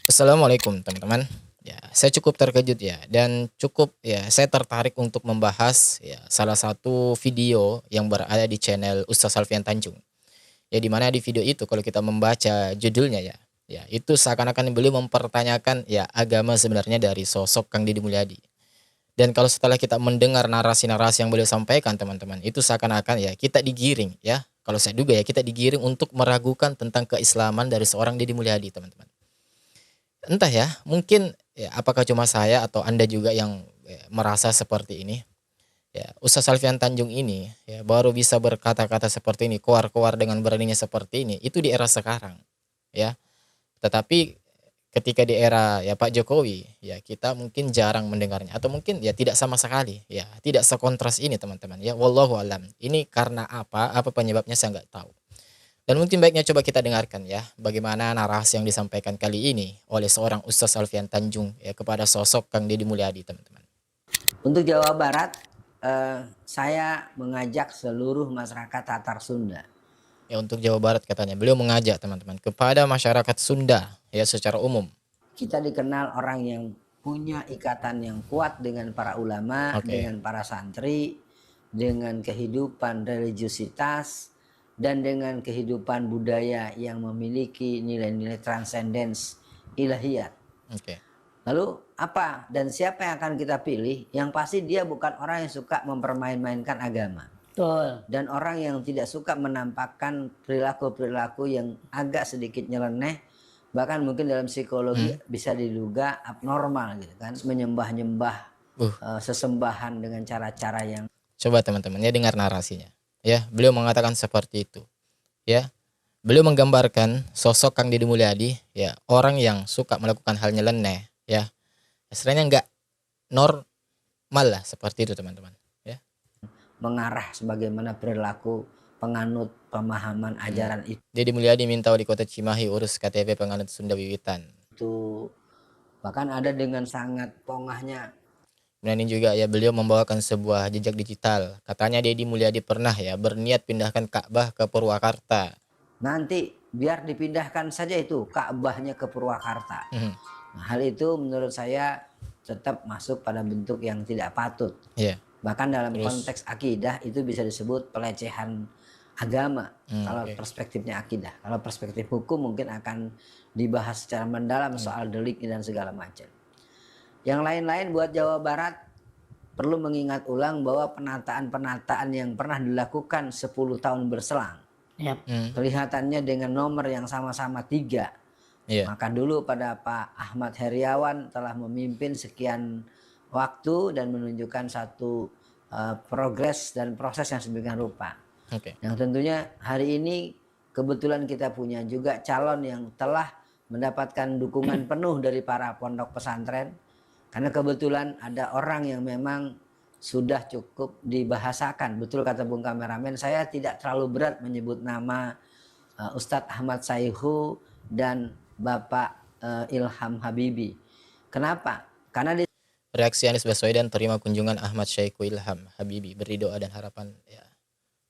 Assalamualaikum teman-teman. Ya, saya cukup terkejut ya dan cukup ya saya tertarik untuk membahas ya salah satu video yang berada di channel Ustaz Alfian Tanjung. Ya di mana di video itu kalau kita membaca judulnya ya, ya itu seakan-akan beliau mempertanyakan ya agama sebenarnya dari sosok Kang Deddy Mulyadi. Dan kalau setelah kita mendengar narasi-narasi yang beliau sampaikan teman-teman, itu seakan-akan ya kita digiring ya. Kalau saya duga ya kita digiring untuk meragukan tentang keislaman dari seorang Deddy Mulyadi teman-teman. Entah ya, mungkin ya apakah cuma saya atau Anda juga yang merasa seperti ini? Ya, Ustaz Alfian Tanjung ini ya baru bisa berkata-kata seperti ini, keluar-keluar dengan beraninya seperti ini, itu di era sekarang, ya. Tetapi ketika di era ya Pak Jokowi, ya kita mungkin jarang mendengarnya atau mungkin ya tidak sama sekali, ya tidak sekontras ini teman-teman ya. Wallahu alam. Ini karena apa? Apa penyebabnya saya nggak tahu. Dan mungkin baiknya coba kita dengarkan ya, bagaimana narasi yang disampaikan kali ini oleh seorang Ustaz Alfian Tanjung ya kepada sosok Kang Deddy Mulyadi, teman-teman. Untuk Jawa Barat, saya mengajak seluruh masyarakat Tatar Sunda. Ya untuk Jawa Barat katanya, beliau mengajak teman-teman kepada masyarakat Sunda ya secara umum. Kita dikenal orang yang punya ikatan yang kuat dengan para ulama, Oke. dengan para santri, dengan kehidupan religiusitas, dan dengan kehidupan budaya yang memiliki nilai-nilai transcendence ilahiyat. Oke. Lalu apa dan siapa yang akan kita pilih? Yang pasti dia bukan orang yang suka mempermain-mainkan agama. Betul. Dan orang yang tidak suka menampakkan perilaku-perilaku yang agak sedikit nyeleneh, bahkan mungkin dalam psikologi bisa diduga abnormal gitu kan, menyembah-nyembah sesembahan dengan cara-cara yang Coba teman-teman ya dengar narasinya. Ya, beliau mengatakan seperti itu. Ya. Beliau menggambarkan sosok Kang Deddy Mulyadi ya, orang yang suka melakukan hal nyeleneh ya. Istilahnya enggak normal lah seperti itu teman-teman ya. mengarah sebagaimana perilaku penganut pemahaman ajaran Deddy Mulyadi minta wali kota Cimahi urus KTP penganut Sunda Wiwitan. itu. Bahkan ada dengan sangat pongahnya. Kemudian ini juga ya beliau membawakan sebuah jejak digital. Katanya Deddy Mulyadi pernah ya berniat pindahkan Ka'bah ke Purwakarta. Nanti biar dipindahkan saja itu Ka'bahnya ke Purwakarta. Nah, hal itu menurut saya tetap masuk pada bentuk yang tidak patut. Iya. Bahkan dalam konteks akidah itu bisa disebut pelecehan agama. Kalau perspektifnya akidah. Kalau perspektif hukum mungkin akan dibahas secara mendalam soal delik dan segala macam. Yang lain-lain buat Jawa Barat perlu mengingat ulang bahwa penataan-penataan yang pernah dilakukan 10 tahun berselang. Kelihatannya dengan nomor yang sama-sama 3. Maka dulu pada Pak Ahmad Heriawan telah memimpin sekian waktu dan menunjukkan satu progres dan proses yang sedemikian rupa. Yang tentunya hari ini kebetulan kita punya juga calon yang telah mendapatkan dukungan penuh dari para pondok pesantren. Karena kebetulan ada orang yang memang sudah cukup dibahasakan. Betul kata Bung Kameramen, saya tidak terlalu berat menyebut nama Ustadz Ahmad Saihu dan Bapak Ilham Habibi. Kenapa? Karena di Reaksi Anies Baswedan terima kunjungan Ahmad Syaiqo Ilham Habibi, beri doa dan harapan ya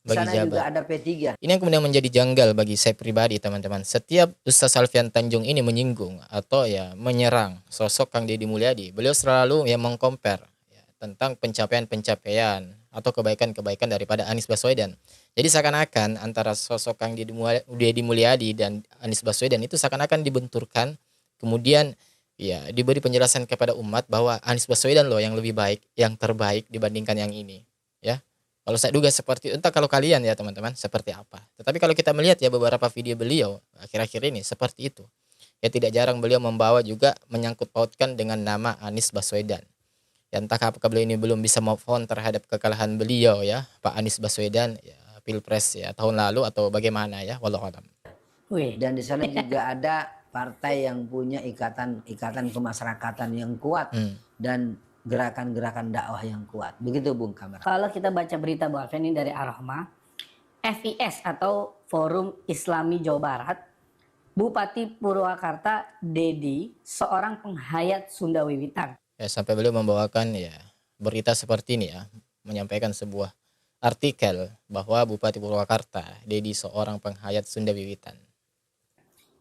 bagi sana juga Jabar. ada P3. Ini yang kemudian menjadi janggal bagi saya pribadi teman-teman. Setiap Ustaz Alfian Tanjung ini menyinggung atau ya menyerang sosok Kang Deddy Mulyadi, beliau selalu yang mengcompare ya, tentang pencapaian-pencapaian atau kebaikan-kebaikan daripada Anies Baswedan. Jadi seakan-akan antara sosok Kang Deddy Mulyadi dan Anies Baswedan itu seakan-akan dibenturkan, kemudian ya diberi penjelasan kepada umat bahwa Anies Baswedan loh yang lebih baik, yang terbaik dibandingkan yang ini. Ya. Kalau saya duga seperti itu, entah kalau kalian ya teman-teman seperti apa. Tetapi kalau kita melihat ya beberapa video beliau akhir-akhir ini seperti itu. Ya tidak jarang beliau membawa juga menyangkut pautkan dengan nama Anies Baswedan. Ya entah apakah beliau ini belum bisa move on terhadap kekalahan beliau ya, Pak Anies Baswedan ya, Pilpres ya tahun lalu atau bagaimana ya, wallahu a'lam. Dan di sana juga ada partai yang punya ikatan kemasyarakatan yang kuat dan gerakan-gerakan dakwah yang kuat. Begitu Bung Kamera. Kalau kita baca berita Bang Alfian ini dari Ar-Rahmah, FIS atau Forum Islami Jawa Barat, Bupati Purwakarta Deddy, seorang penghayat Sunda Wiwitan. Ya sampai beliau membawakan ya berita seperti ini ya, menyampaikan sebuah artikel bahwa Bupati Purwakarta Deddy seorang penghayat Sunda Wiwitan.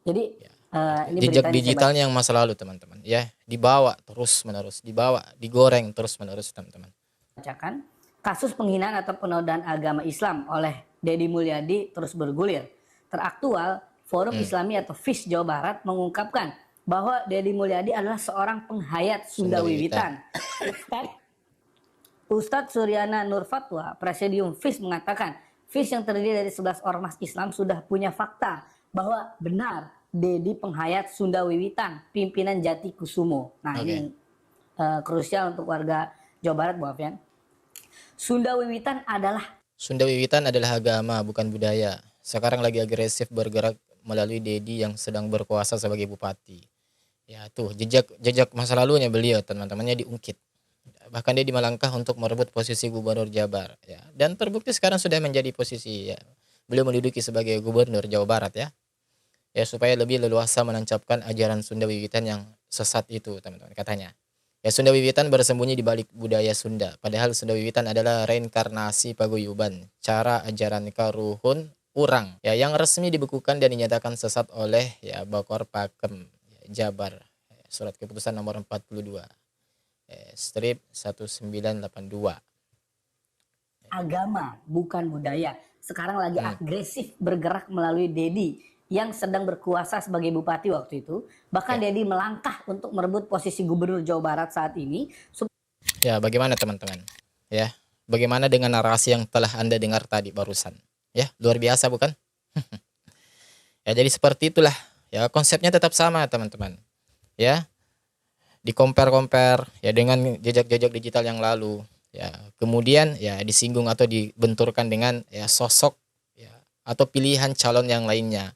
Jadi Ini Jejak beritanya saya baca. digitalnya yang masa lalu teman-teman ya, dibawa terus menerus, dibawa, digoreng terus menerus teman-teman. Bacakan, kasus penghinaan atau penodaan agama Islam oleh Deddy Mulyadi terus bergulir. Teraktual, Forum Islami atau FIS Jawa Barat mengungkapkan bahwa Deddy Mulyadi adalah seorang penghayat Sunda Wiwitan. Ustadz Suryana Nur Fatwa, Presidium FIS mengatakan, FIS yang terdiri dari 11 ormas Islam sudah punya fakta bahwa benar Deddy penghayat Sunda Wiwitan, pimpinan Jati Kusumo. Nah ini krusial untuk warga Jawa Barat, Bu Alfian. Sunda Wiwitan adalah agama bukan budaya. Sekarang lagi agresif bergerak melalui Deddy yang sedang berkuasa sebagai bupati. Ya tuh jejak masa lalunya beliau teman-temannya diungkit. Bahkan dia melangkah untuk merebut posisi gubernur Jabar ya. Dan terbukti sekarang sudah menjadi posisi ya. Beliau menduduki sebagai gubernur Jawa Barat ya. Ya supaya lebih leluasa menancapkan ajaran Sunda Wiwitan yang sesat itu teman-teman katanya. Ya Sunda Wiwitan bersembunyi di balik budaya Sunda. Padahal Sunda Wiwitan adalah reinkarnasi paguyuban, cara ajaran karuhun urang ya yang resmi dibekukan dan dinyatakan sesat oleh ya Bakor Pakem ya, Jabar. Surat keputusan nomor 42. Strip 1982. agama bukan budaya. Sekarang lagi agresif bergerak melalui Deddy yang sedang berkuasa sebagai bupati waktu itu. Bahkan Deddy melangkah untuk merebut posisi gubernur Jawa Barat saat ini. Ya, bagaimana teman-teman? Ya, bagaimana dengan narasi yang telah Anda dengar tadi barusan? Ya, luar biasa bukan? Ya, jadi seperti itulah. Ya, konsepnya tetap sama, teman-teman. Ya. Di-compare ya dengan jejak-jejak digital yang lalu. Ya, kemudian ya disinggung atau dibenturkan dengan ya sosok ya atau pilihan calon yang lainnya.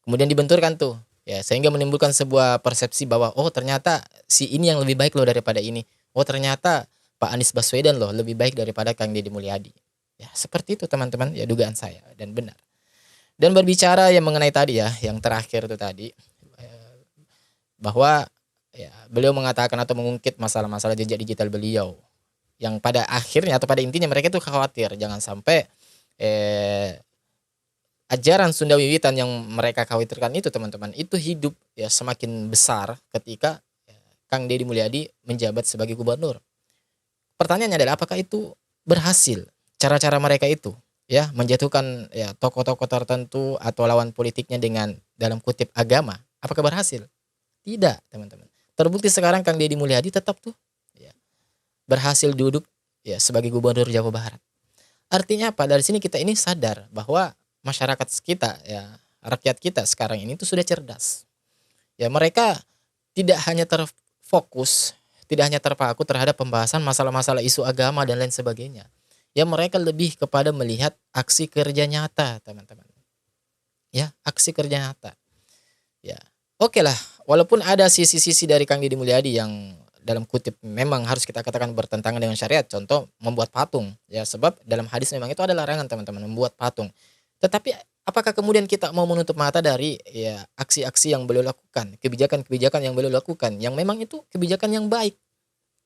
Kemudian dibenturkan tuh ya sehingga menimbulkan sebuah persepsi bahwa oh ternyata si ini yang lebih baik loh daripada ini. Oh ternyata Pak Anies Baswedan loh lebih baik daripada Kang Deddy Mulyadi. Ya, seperti itu teman-teman, ya dugaan saya dan benar. Dan berbicara yang mengenai tadi ya, yang terakhir itu tadi bahwa ya, beliau mengatakan atau mengungkit masalah-masalah jejak digital beliau yang pada akhirnya atau pada intinya mereka itu khawatir jangan sampai ajaran Sunda Wiwitan yang mereka khawatirkan itu teman-teman itu hidup ya semakin besar ketika Kang Deddy Mulyadi menjabat sebagai gubernur. Pertanyaannya adalah apakah itu berhasil cara-cara mereka itu ya menjatuhkan ya tokoh-tokoh tertentu atau lawan politiknya dengan dalam kutip agama, apakah berhasil? Tidak teman-teman. Terbukti sekarang Kang Deddy Mulyadi tetap tuh ya, berhasil duduk ya sebagai gubernur Jawa Barat. Artinya apa? Dari sini kita ini sadar bahwa masyarakat kita ya, rakyat kita sekarang ini tuh sudah cerdas. Ya mereka tidak hanya terfokus, tidak hanya terpaku terhadap pembahasan masalah-masalah isu agama dan lain sebagainya. Ya mereka lebih kepada melihat aksi kerja nyata, teman-teman. Ya, aksi kerja nyata. Ya. Oke lah, walaupun ada sisi-sisi dari Kang Deddy Mulyadi yang dalam kutip memang harus kita katakan bertentangan dengan syariat, contoh membuat patung ya, sebab dalam hadis memang itu ada larangan teman-teman membuat patung. Tetapi apakah kemudian kita mau menutup mata dari ya aksi-aksi yang beliau lakukan, kebijakan-kebijakan yang beliau lakukan yang memang itu kebijakan yang baik.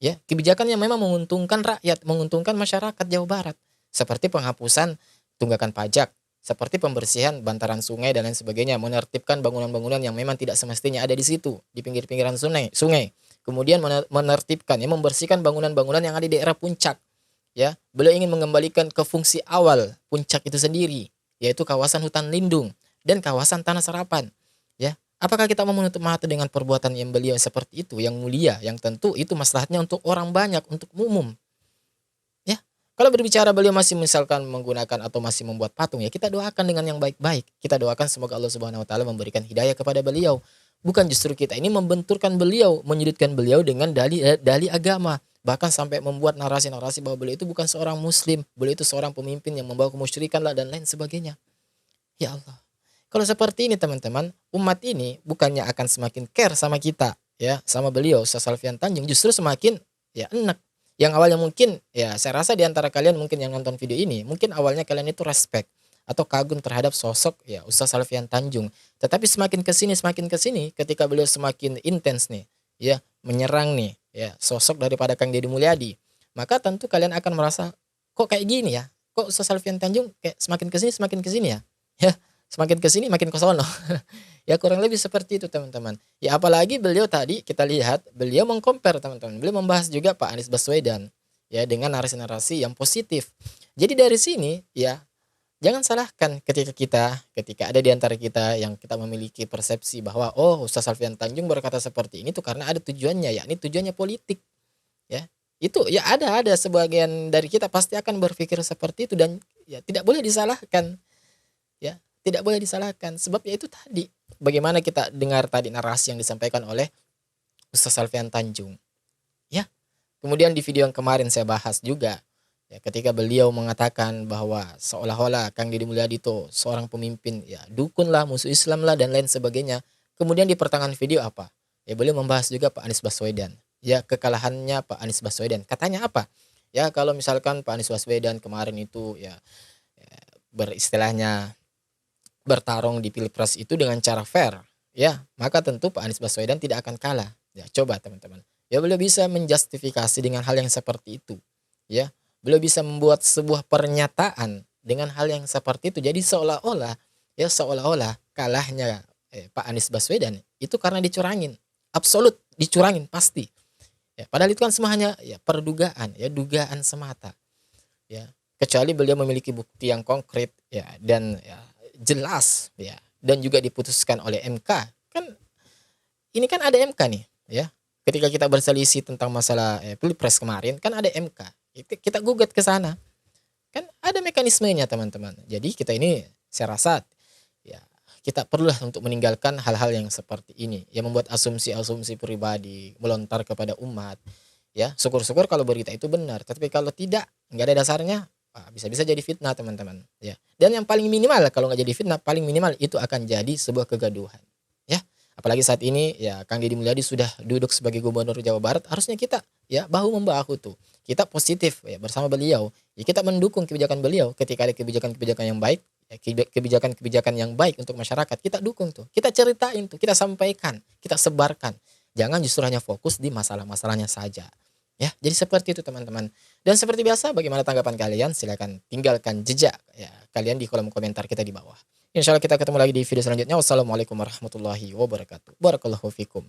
Ya, kebijakan yang memang menguntungkan rakyat, menguntungkan masyarakat Jawa Barat, seperti penghapusan tunggakan pajak, seperti pembersihan bantaran sungai dan lain sebagainya, menertibkan bangunan-bangunan yang memang tidak semestinya ada di situ, di pinggir-pinggiran sungai. Kemudian menertibkan ya, membersihkan bangunan-bangunan yang ada di daerah puncak. Ya, beliau ingin mengembalikan ke fungsi awal puncak itu sendiri, yaitu kawasan hutan lindung dan kawasan tanah serapan. Ya, apakah kita mau menutup mata dengan perbuatan yang beliau seperti itu, yang mulia, yang tentu itu maslahatnya untuk orang banyak, untuk umum. Ya, kalau berbicara beliau masih misalkan menggunakan atau masih membuat patung ya kita doakan dengan yang baik-baik. Kita doakan semoga Allah Subhanahu wa taala memberikan hidayah kepada beliau. Bukan justru kita ini membenturkan beliau, menyudutkan beliau dengan dalih agama. Bahkan sampai membuat narasi-narasi bahwa beliau itu bukan seorang muslim, beliau itu seorang pemimpin yang membawa kemusyrikan lah dan lain sebagainya. Ya Allah. Kalau seperti ini teman-teman, umat ini bukannya akan semakin care sama kita ya, sama beliau Ustaz Alfian Tanjung, justru semakin ya enak. Yang awalnya mungkin ya saya rasa di antara kalian mungkin yang nonton video ini, mungkin awalnya kalian itu respect atau kagum terhadap sosok ya Ustaz Alfian Tanjung. Tetapi semakin kesini ketika beliau semakin intens nih ya menyerang nih ya sosok daripada Kang Deddy Mulyadi, maka tentu kalian akan merasa kok kayak gini ya, kok Ustaz Alfian Tanjung kayak semakin kesini ya. Ya, semakin ke sini makin ke sono. Ya kurang lebih seperti itu teman-teman. Ya apalagi beliau tadi kita lihat beliau mengcompare teman-teman. Beliau membahas juga Pak Anies Baswedan ya dengan narasi-narasi yang positif. Jadi dari sini ya jangan salahkan ketika ada di antara kita yang kita memiliki persepsi bahwa oh Ustaz Alfian Tanjung berkata seperti ini tuh karena ada tujuannya, yakni tujuannya politik ya. Itu ya ada sebagian dari kita pasti akan berpikir seperti itu dan ya tidak boleh disalahkan ya. Tidak boleh disalahkan sebab ya itu tadi bagaimana kita dengar tadi narasi yang disampaikan oleh Ustaz Alfian Tanjung ya. Kemudian di video yang kemarin saya bahas juga ya, ketika beliau mengatakan bahwa seolah-olah Kang Deddy Mulyadi itu seorang pemimpin ya dukun lah, musuh Islam lah dan lain sebagainya. Kemudian di pertengahan video apa? Ya beliau membahas juga Pak Anies Baswedan. Ya kekalahannya Pak Anies Baswedan. Katanya apa? Ya kalau misalkan Pak Anies Baswedan kemarin itu ya beristilahnya bertarung di Pilpres itu dengan cara fair, ya maka tentu Pak Anies Baswedan tidak akan kalah. Ya coba teman-teman. Ya beliau bisa menjustifikasi dengan hal yang seperti itu. Ya beliau bisa membuat sebuah pernyataan dengan hal yang seperti itu. Jadi seolah-olah kalahnya Pak Anies Baswedan itu karena dicurangin. Absolut dicurangin pasti. Ya, padahal itu kan semua hanya ya perdugaan, ya dugaan semata. Ya, kecuali beliau memiliki bukti yang konkret ya dan ya jelas ya dan juga diputuskan oleh MK. Kan ini kan ada MK nih, ya. Ketika kita berselisih tentang masalah Pilpres kemarin kan ada MK. Kita gugat ke sana. Kan ada mekanismenya teman-teman. Jadi kita ini saya rasa ya kita perlulah untuk meninggalkan hal-hal yang seperti ini yang membuat asumsi-asumsi pribadi melontar kepada umat. Ya, syukur-syukur kalau berita itu benar, tapi kalau tidak, nggak ada dasarnya, bisa-bisa jadi fitnah teman-teman. Ya, dan yang paling minimal kalau nggak jadi fitnah, paling minimal itu akan jadi sebuah kegaduhan. Ya, apalagi saat ini ya Kang Deddy Mulyadi sudah duduk sebagai Gubernur Jawa Barat, harusnya kita ya bahu membahu tuh. Kita positif ya bersama beliau. Ya kita mendukung kebijakan beliau ketika ada kebijakan-kebijakan yang baik, ya, kebijakan-kebijakan yang baik untuk masyarakat, kita dukung tuh. Kita ceritain tuh, kita sampaikan, kita sebarkan. Jangan justru hanya fokus di masalah-masalahnya saja. Ya, jadi seperti itu teman-teman. Dan seperti biasa, bagaimana tanggapan kalian? Silakan tinggalkan jejak ya kalian di kolom komentar kita di bawah. Insya Allah kita ketemu lagi di video selanjutnya. Wassalamualaikum warahmatullahi wabarakatuh. Barakallahu fikum.